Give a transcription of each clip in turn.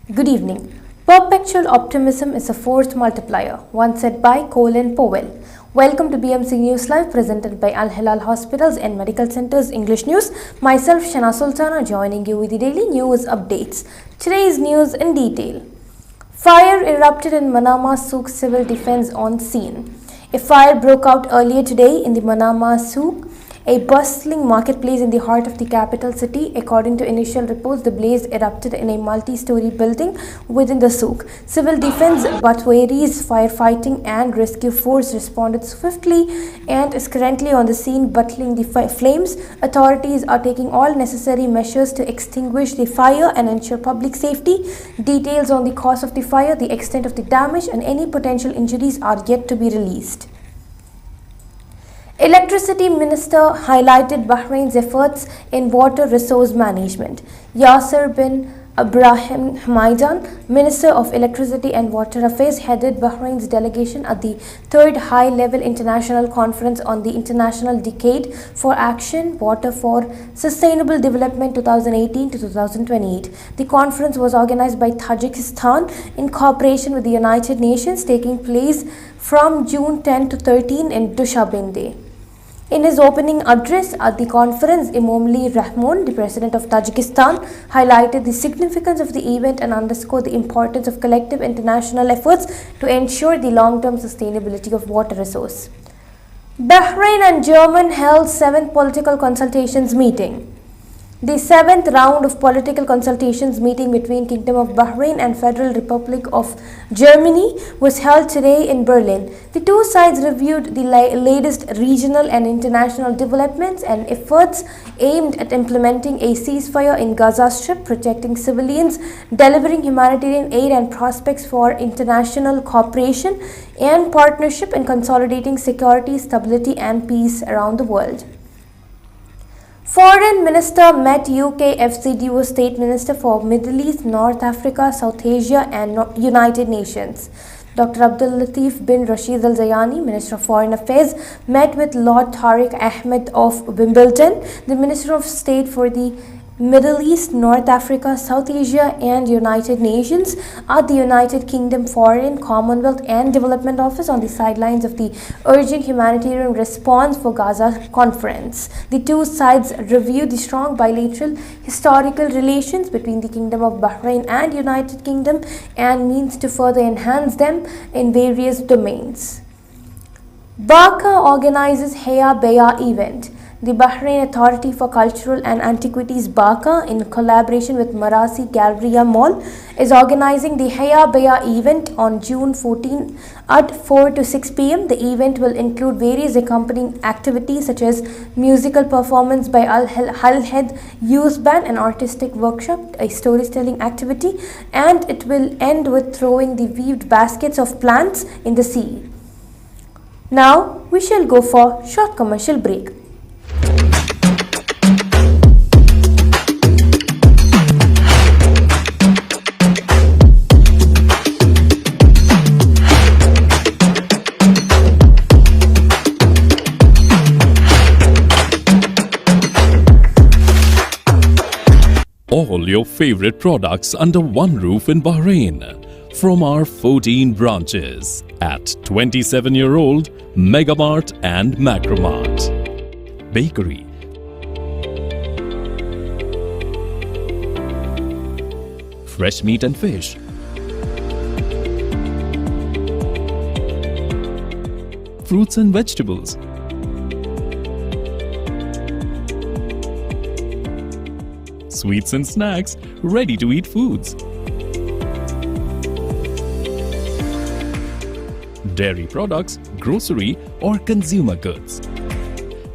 Good evening. Perpetual optimism is a force multiplier, once said by Colin Powell. Welcome to BMC News Live, presented by Al Hilal Hospitals and Medical Centers English News. Myself, Shana Sultana, joining you with the daily news updates. Today's news in detail. Fire erupted in Manama Souk civil defense on scene. A fire broke out earlier today in the Manama Souk, a bustling marketplace in the heart of the capital city. According to initial reports, the blaze erupted in a multi-story building within the souk. Civil defense, batteries, firefighting and rescue force responded swiftly and is currently on the scene battling the flames. Authorities are taking all necessary measures to extinguish the fire and ensure public safety. Details on the cause of the fire, the extent of the damage and any potential injuries are yet to be released. Electricity Minister highlighted Bahrain's efforts in water resource management. Yasser bin Ibrahim Hamaidan, Minister of Electricity and Water Affairs, headed Bahrain's delegation at the 3rd High-Level International Conference on the International Decade for Action Water for Sustainable Development 2018 to 2028. The conference was organized by Tajikistan in cooperation with the United Nations, taking place from June 10 to 13 in Dushanbe. In his opening address at the conference, Emomali Rahmon, the President of Tajikistan, highlighted the significance of the event and underscored the importance of collective international efforts to ensure the long-term sustainability of water resource. Bahrain and Germany held 7th political consultations meeting. The 7th round of political consultations meeting between Kingdom of Bahrain and Federal Republic of Germany was held today in Berlin. The two sides reviewed the latest regional and international developments and efforts aimed at implementing a ceasefire in Gaza Strip, protecting civilians, delivering humanitarian aid and prospects for international cooperation and partnership in consolidating security, stability and peace around the world. Foreign Minister met UK FCDO State Minister for Middle East, North Africa, South Asia and United Nations. Dr. Abdul Latif bin Rashid Al Zayani, Minister of Foreign Affairs, met with Lord Tariq Ahmed of Wimbledon, the Minister of State for the Middle East, North Africa, South Asia and United Nations at the United Kingdom Foreign, Commonwealth and Development Office on the sidelines of the Urgent Humanitarian Response for Gaza conference. The two sides reviewed the strong bilateral historical relations between the Kingdom of Bahrain and United Kingdom and means to further enhance them in various domains. Baqa organizes Haya Beya event. The Bahrain Authority for Cultural and Antiquities Baqa, in collaboration with Marasi Galleria Mall, is organizing the Haya Beya event on June 14 at 4 to 6 p.m. The event will include various accompanying activities such as musical performance by Al Head Youth Band, an artistic workshop, a storytelling activity, and it will end with throwing the weaved baskets of plants in the sea. Now we shall go for short commercial break. All your favorite products under one roof in Bahrain from our 14 branches at 27-year-old Megamart and Macromart. Bakery, fresh meat and fish, fruits and vegetables, sweets and snacks, ready-to-eat foods, dairy products, grocery or consumer goods.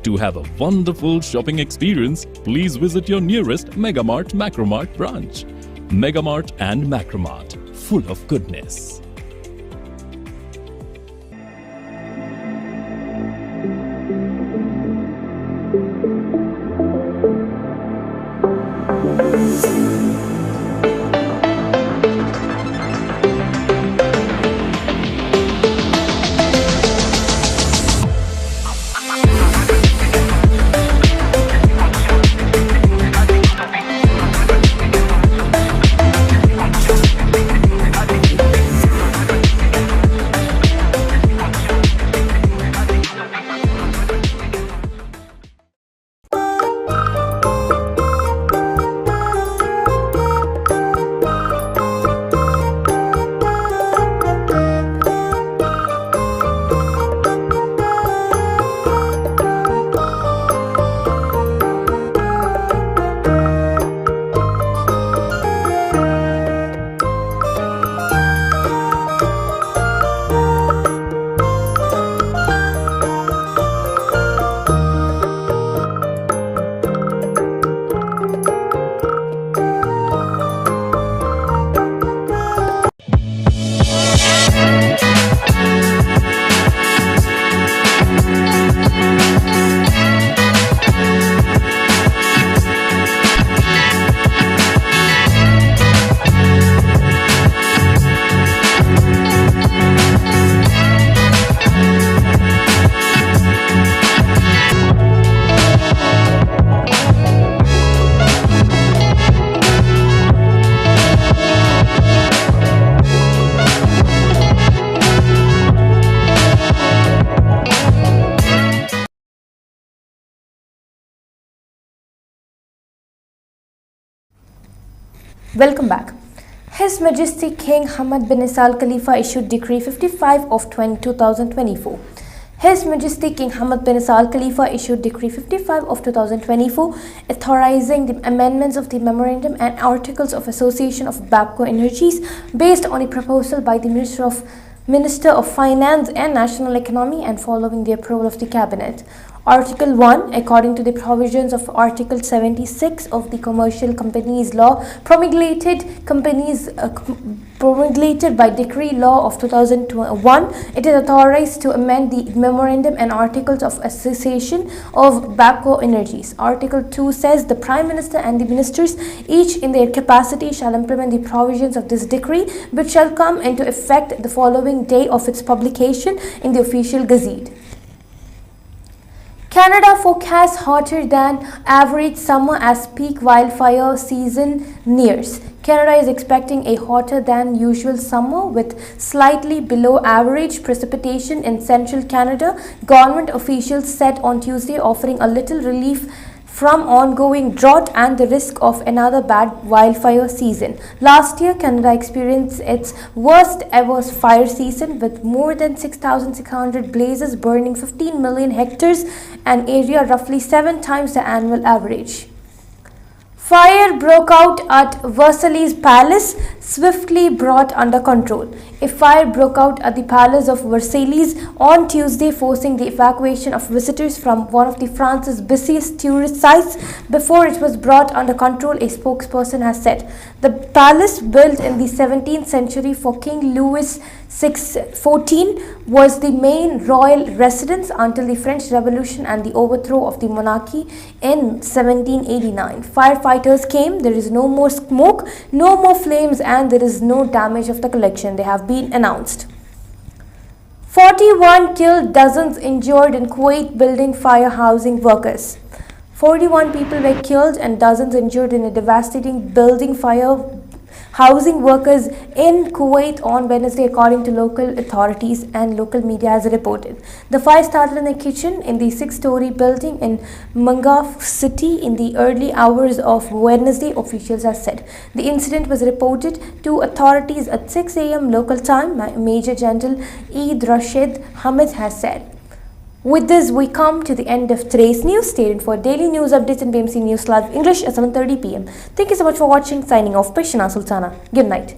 To have a wonderful shopping experience, please visit your nearest Megamart Macromart branch. Megamart and Macromart, full of goodness. Welcome back. His Majesty King Hamad bin Isa Al Khalifa issued Decree 55 of 2024. His Majesty King Hamad bin Isa Al Khalifa issued Decree 55 of 2024 authorizing the amendments of the Memorandum and Articles of Association of Babco Energies based on a proposal by the Minister of Finance and National Economy and following the approval of the Cabinet. Article 1, according to the provisions of Article 76 of the Commercial Companies Law, promulgated by Decree Law of 2001, it is authorized to amend the Memorandum and Articles of Association of Babco Energies. Article 2 says the Prime Minister and the Ministers, each in their capacity, shall implement the provisions of this decree, which shall come into effect the following day of its publication in the Official Gazette. Canada forecasts hotter than average summer as peak wildfire season nears. Canada is expecting a hotter than usual summer with slightly below average precipitation in central Canada, government officials said on Tuesday, offering a little relief from ongoing drought and the risk of another bad wildfire season. Last year, Canada experienced its worst ever fire season with more than 6,600 blazes burning 15 million hectares, an area roughly 7 times the annual average. Fire broke out at Versailles Palace, swiftly brought under control. A fire broke out at the Palace of Versailles on Tuesday, forcing the evacuation of visitors from one of France's busiest tourist sites before it was brought under control, a spokesperson has said. The palace, built in the 17th century for King Louis XVI, was the main royal residence until the French Revolution and the overthrow of the monarchy in 1789. Firefighters came, there is no more smoke, no more flames, and there is no damage of the collection. They have been announced. 41 killed, dozens injured in Kuwait building fire housing workers. 41 people were killed and dozens injured in a devastating building fire housing workers in Kuwait on Wednesday, according to local authorities and local media has reported. The fire started in a kitchen in the 6-story building in Mangaf city in the early hours of Wednesday, officials have said. The incident was reported to authorities at 6 a.m. local time, Major General Eid Rashid Hamid has said. With this, we come to the end of today's news. Stay tuned for daily news updates in BMC News Live English at 7:30 p.m. Thank you so much for watching. Signing off, Peshana Sultana. Good night.